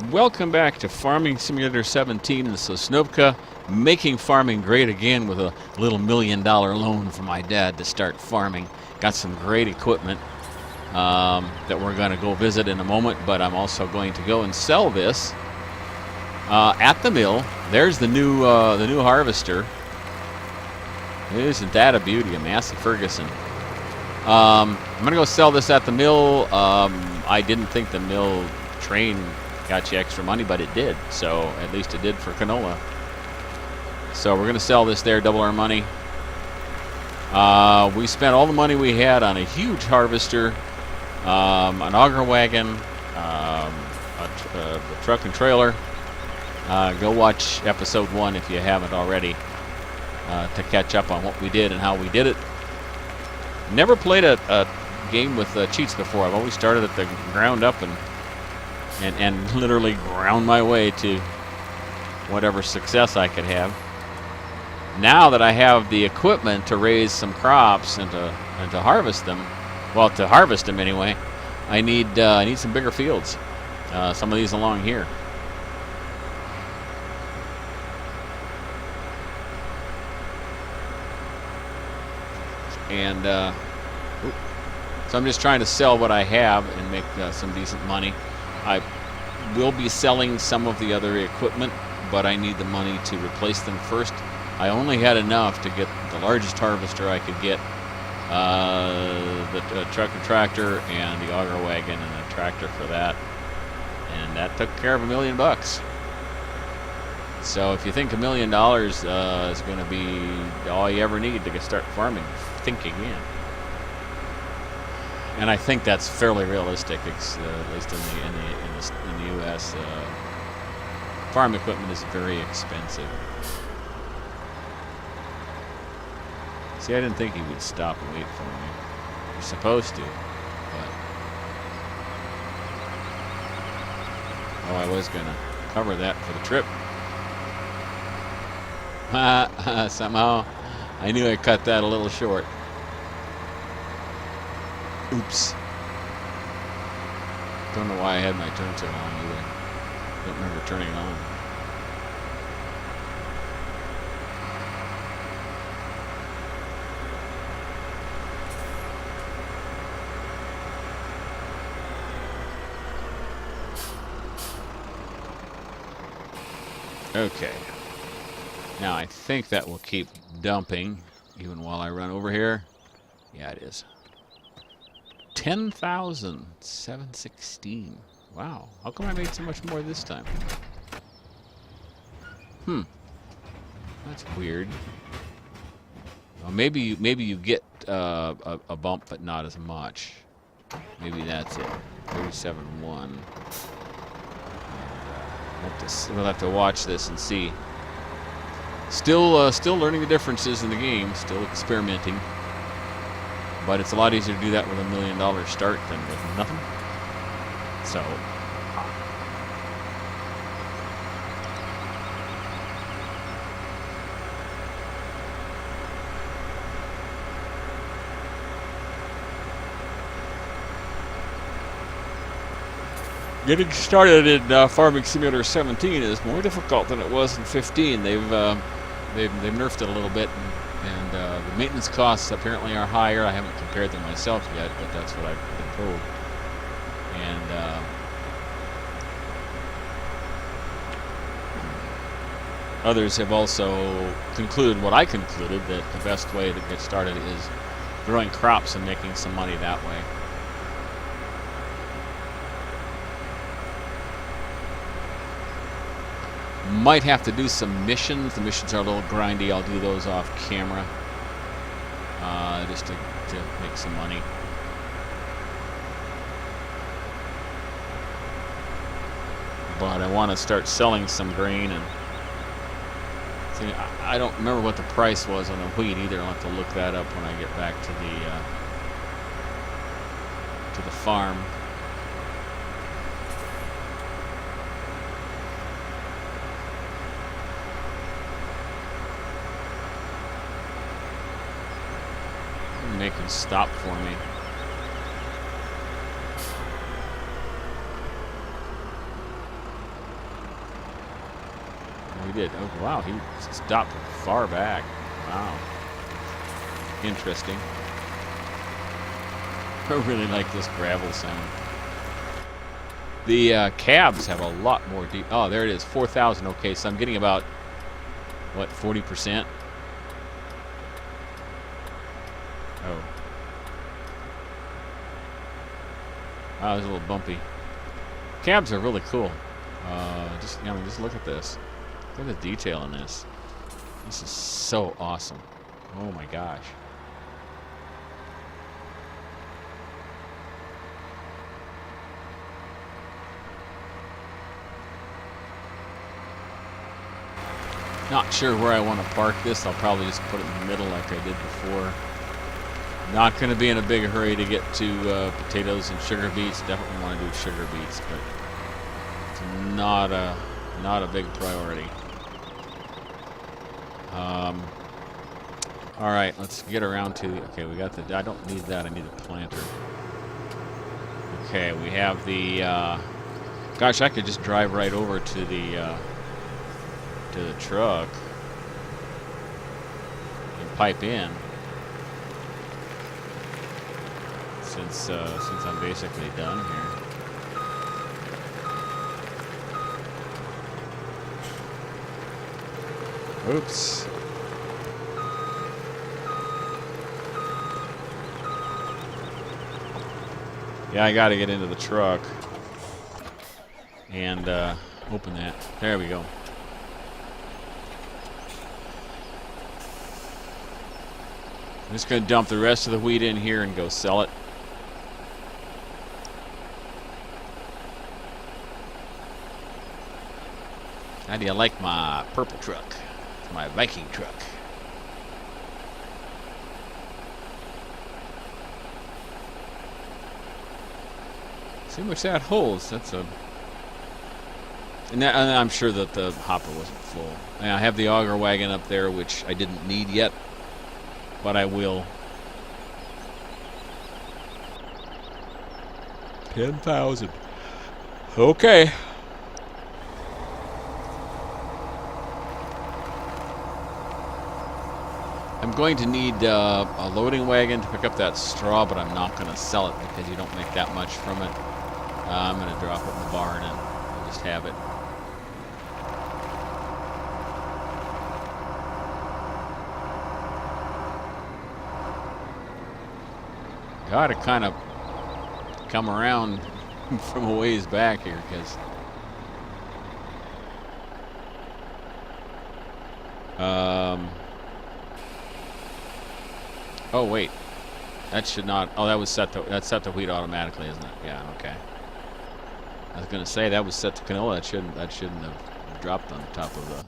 Welcome back to Farming Simulator 17 in Sosnovka, making farming great again with a little $1 million loan from my dad to start farming. Got some great equipment that we're going to go visit in a moment, but I'm also going to go and sell this at the mill. There's the new harvester. Isn't that a beauty, a Massey Ferguson? I'm going to go sell this at the mill. I didn't think the mill train got you extra money, but it did. So at least it did for canola. So we're going to sell this there, double our money. We spent all the money we had on a huge harvester, an auger wagon, a truck and trailer. Go watch episode 1 if you haven't already to catch up on what we did and how we did it. Never played a game with cheats before. I've always started at the ground up and literally ground my way to whatever success I could have. Now that I have the equipment to raise some crops and to harvest them, well, to harvest them anyway, I need some bigger fields. Some of these along here. And so I'm just trying to sell what I have and make some decent money. I will be selling some of the other equipment, but I need the money to replace them first. I only had enough to get the largest harvester I could get, the truck and tractor and the auger wagon and a tractor for that, and that took care of $1 million. So if you think $1 million is going to be all you ever need to start farming, think again. And I think that's fairly realistic, at least in the U.S. Farm equipment is very expensive. See, I didn't think he would stop and wait for me. You're supposed to, but I was gonna cover that for the trip. Somehow, I knew I cut that a little short. Oops. Don't know why I had my turn so long either. Don't remember turning it on. Okay. Now I think that will keep dumping even while I run over here. Yeah, it is. 10,716. Wow. How come I made so much more this time? That's weird. Well, maybe you get a bump, but not as much. Maybe that's it. 37.1. We'll have to watch this and see. Still learning the differences in the game. Still experimenting. But it's a lot easier to do that with $1 million start than with nothing. So, getting started in Farming Simulator 17 is more difficult than it was in 15. They've nerfed it a little bit. And the maintenance costs apparently are higher. I haven't compared them myself yet, but that's what I've been told. And others have also concluded what I concluded, that the best way to get started is growing crops and making some money that way. Might have to do some missions. The missions are a little grindy. I'll do those off camera, just to make some money. But I want to start selling some grain, and see, I don't remember what the price was on the wheat either. I'll have to look that up when I get back to the farm. Make him stop for me. he did. Oh, wow, he stopped far back. Wow. Interesting. I really like this gravel sound. The cabs have a lot more deep. Oh, there it is, 4,000. Okay, so I'm getting about, what, 40%? Oh. Wow, it's a little bumpy. Cabs are really cool. Just look at this. Look at the detail in this. This is so awesome. Oh my gosh. Not sure where I want to park this. I'll probably just put it in the middle like I did before. Not going to be in a big hurry to get to potatoes and sugar beets. Definitely want to do sugar beets, but it's not a big priority. All right, let's get around to. Okay, we got the. I don't need that. I need a planter. Okay, we have the. Gosh, I could just drive right over to the truck and pipe in. Since I'm basically done here. Oops. Yeah, I gotta get into the truck and open that. There we go. I'm just gonna dump the rest of the wheat in here and go sell it. How do you like my purple truck? It's my Viking truck. See how much that holds. That's a... And I'm sure that the hopper wasn't full. And I have the auger wagon up there, which I didn't need yet, but I will. 10,000. Okay. I'm going to need a loading wagon to pick up that straw, but I'm not going to sell it because you don't make that much from it. I'm going to drop it in the barn and I'll just have it. Got to kind of come around from a ways back here because oh wait, that should not. Oh, that was set to. That's set to wheat automatically, isn't it? Yeah. Okay. I was gonna say that was set to canola. That shouldn't have dropped on the top of the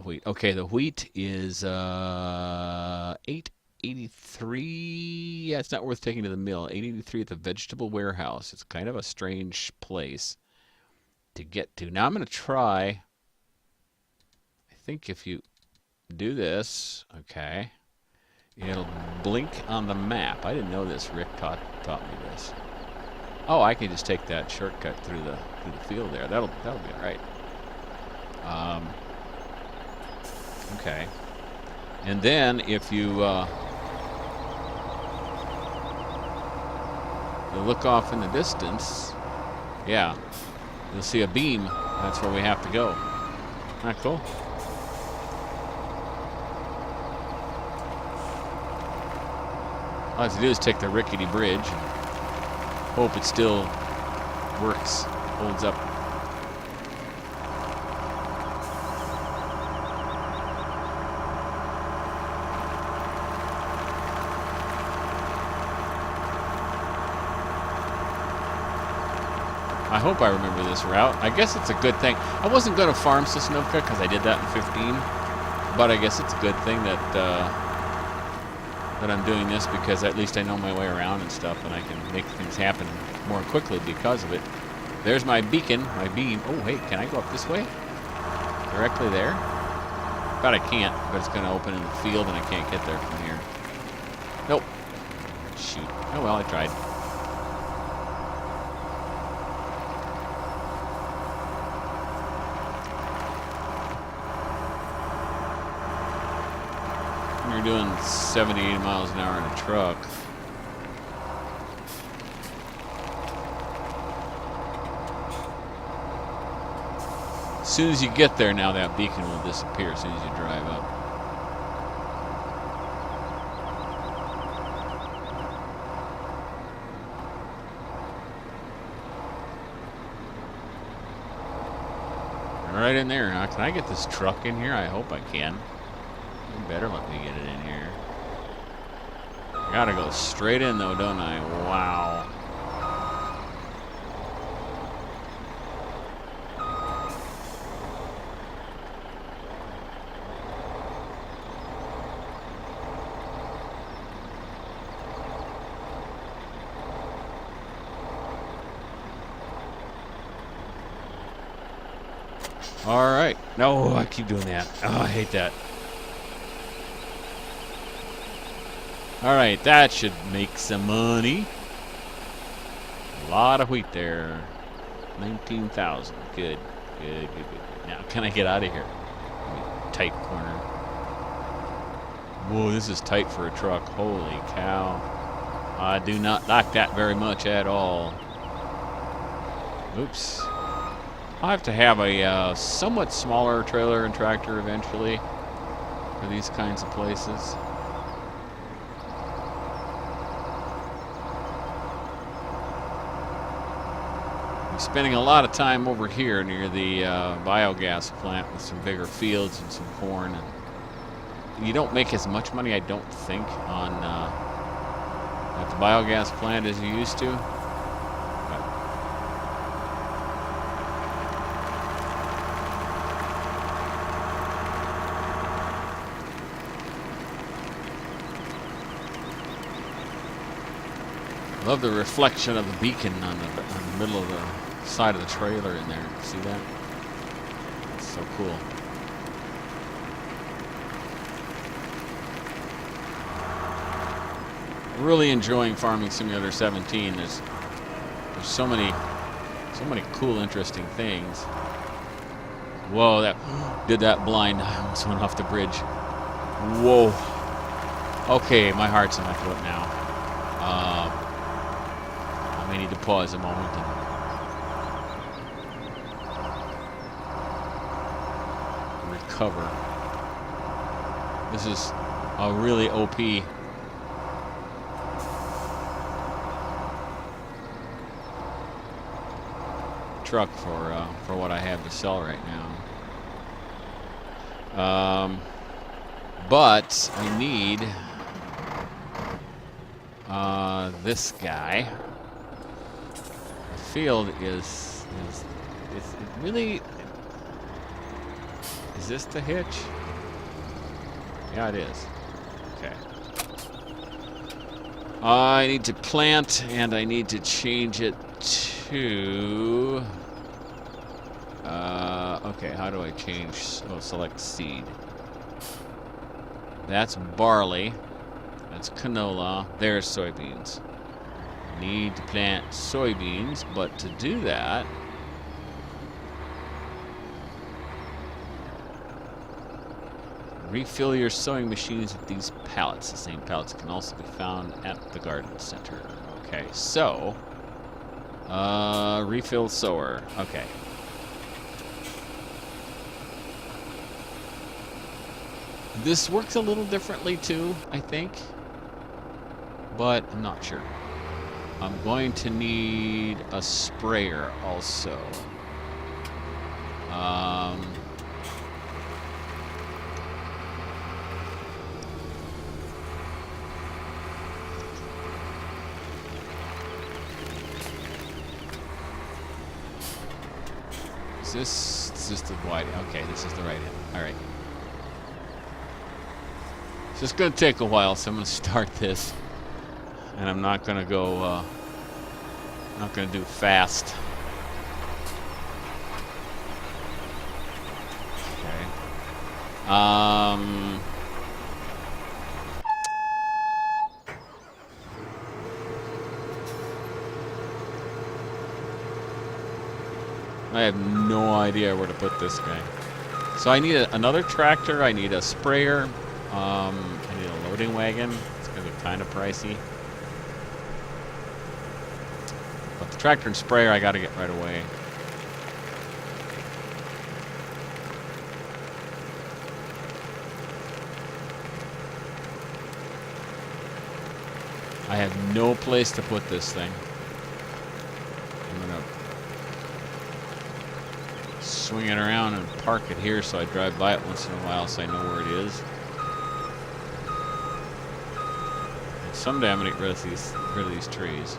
wheat. Okay, the wheat is 883. Yeah, it's not worth taking to the mill. 883 at the vegetable warehouse. It's kind of a strange place to get to. Now I'm gonna try. I think if you do this, okay. It'll blink on the map. I didn't know this. Rick taught me this. Oh, I can just take that shortcut through the field there. That'll be all right. Okay. And then if you look off in the distance, yeah, you'll see a beam. That's where we have to go. Isn't that cool? All I have to do is take the rickety bridge and hope it still works, holds up. I hope I remember this route. I guess it's a good thing. I wasn't going to farm Sosnovka because I did that in 15, but I guess it's a good thing that I'm doing this because at least I know my way around and stuff, and I can make things happen more quickly because of it. There's my beacon, my beam. Oh, hey, can I go up this way? Directly there? But I can't, but it's going to open in the field, and I can't get there from here. Nope. Shoot. Oh, well, I tried. You're doing 70, 80 miles an hour in a truck. As soon as you get there, now that beacon will disappear as soon as you drive up. Right in there. Can I get this truck in here? I hope I can. You better let me get it in here. I gotta go straight in though, don't I? Wow. All right. No, I keep doing that. Oh, I hate that. All right, that should make some money. A lot of wheat there. 19,000. Good. Good. Now, can I get out of here? Tight corner. Whoa, this is tight for a truck. Holy cow. I do not like that very much at all. Oops. I'll have to have a somewhat smaller trailer and tractor eventually for these kinds of places. I'm spending a lot of time over here near the biogas plant with some bigger fields and some corn. And you don't make as much money, I don't think, on at the biogas plant as you used to. Love the reflection of the beacon on the middle of the side of the trailer in there. See that? That's so cool. Really enjoying Farming Simulator 17. There's so many cool, interesting things. Whoa, that did that blind. I almost went off the bridge. Whoa. Okay, my heart's in my throat now. I may need to pause a moment and recover. This is a really OP truck for what I have to sell right now. But I need this guy. The field is it really, is this the hitch? Yeah, it is. Okay. I need to plant and I need to change it to okay, how do I change? Oh, select seed. That's barley. That's canola. There's soybeans. Need to plant soybeans, but to do that, refill your sowing machines with these pallets. The same pallets can also be found at the garden center. Okay, so refill sower. Okay. This works a little differently too, I think, but I'm not sure. I'm going to need a sprayer also. Is this the wide? Okay, this is the right end. All right. It's just going to take a while, so I'm going to start this. And I'm not going to go, not going to do fast. Okay. I have no idea where to put this guy. So I need another tractor. I need a sprayer. I need a loading wagon. It's going to be kind of pricey. But the tractor and sprayer I got to get right away. I have no place to put this thing. I'm going to swing it around and park it here so I drive by it once in a while so I know where it is. And someday I'm going to get rid of these trees.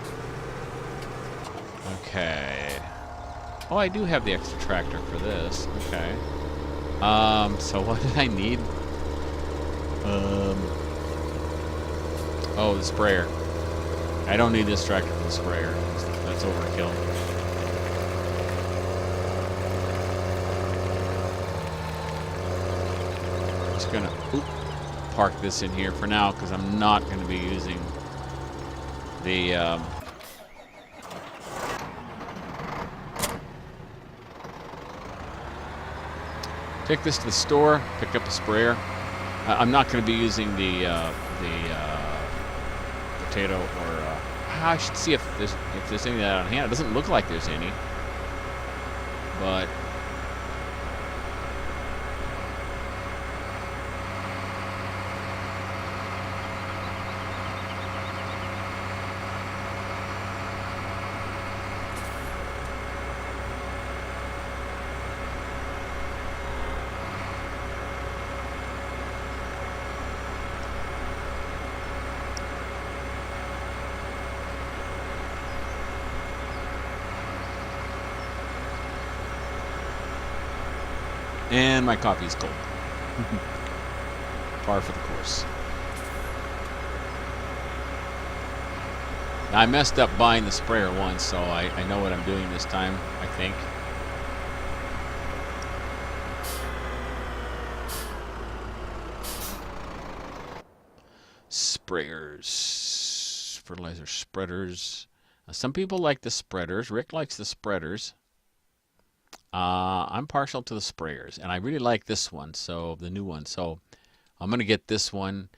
Okay. Oh, I do have the extra tractor for this. Okay. So what did I need? Oh, the sprayer. I don't need this tractor for the sprayer. That's overkill. I'm just gonna park this in here for now because I'm not going to be using the take this to the store, pick up a sprayer. I'm not going to be using the potato or I should see if there's any of that on hand. It doesn't look like there's any, but and my coffee's cold. Par for the course. Now, I messed up buying the sprayer once, so I know what I'm doing this time, I think. Sprayers. Fertilizer spreaders. Now, some people like the spreaders. Rick likes the spreaders. I'm partial to the sprayers, and I really like this one, so the new one. So I'm going to get this one.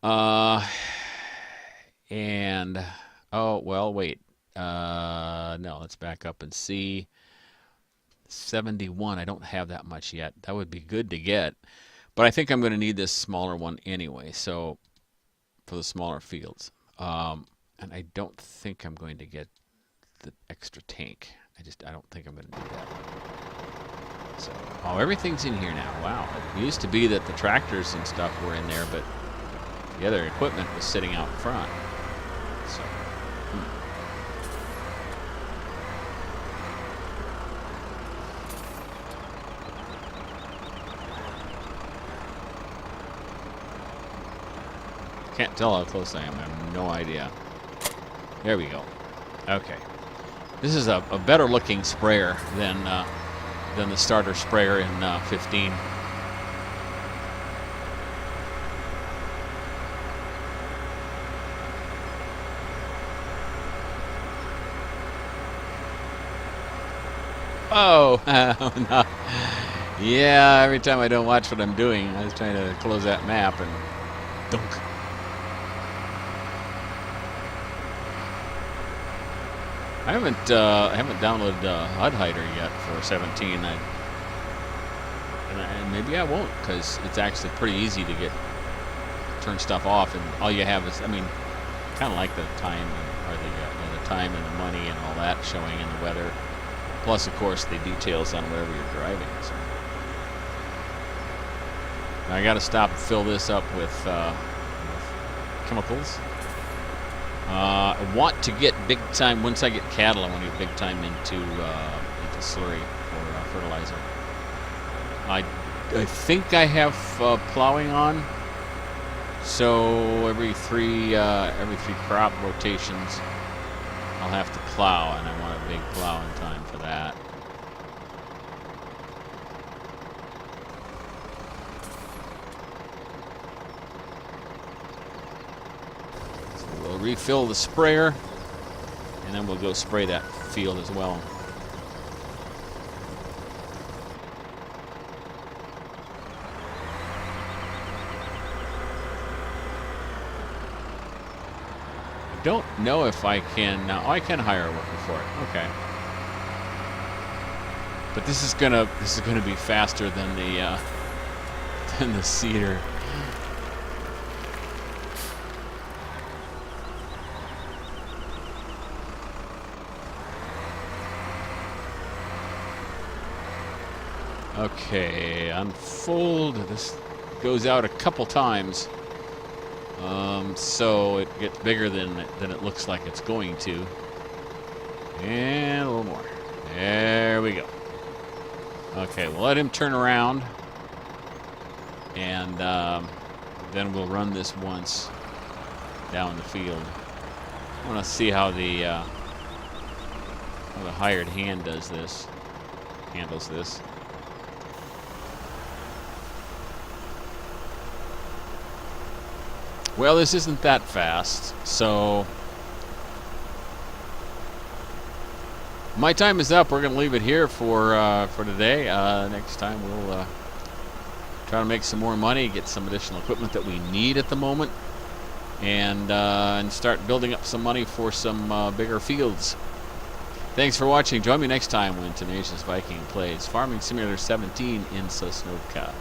And, oh, well, wait. No, let's back up and see. 71, I don't have that much yet. That would be good to get. But I think I'm going to need this smaller one anyway, so for the smaller fields. And I don't think I'm going to get the extra tank. I don't think I'm going to do that. So, oh, everything's in here now. Wow. It used to be that the tractors and stuff were in there, but the other equipment was sitting out front. So, can't tell how close I am. I have no idea. There we go. Okay. This is a better looking sprayer than the starter sprayer in 15. Oh, no. Yeah, every time I don't watch what I'm doing, I was trying to close that map and dunk. I haven't downloaded HUD Hider yet for 17. And maybe I won't, because it's actually pretty easy to turn stuff off, and all you have is, I mean, kind of like the time or the time and the money and all that showing in the weather. Plus, of course, the details on wherever you're driving. So. Now I got to stop and fill this up with chemicals. I want to get big time. Once I get cattle, I want to get big time into slurry for fertilizer. I think I have plowing on, so every three crop rotations, I'll have to plow, and I want a big plow in time for that. So we'll refill the sprayer, and then we'll go spray that field as well. don't know if I can. Oh, I can hire a worker for it. Okay. But this is gonna be faster than the seeder. Okay, unfold. This goes out a couple times, so it gets bigger than it looks like it's going to. And a little more. There we go. Okay, we'll let him turn around, and then we'll run this once down the field. I want to see how the hired hand handles this. Well, this isn't that fast, so my time is up. We're going to leave it here for today. Next time we'll try to make some more money, get some additional equipment that we need at the moment, and start building up some money for some bigger fields. Thanks for watching. Join me next time when Tenacious Viking plays Farming Simulator 17 in Sosnovka.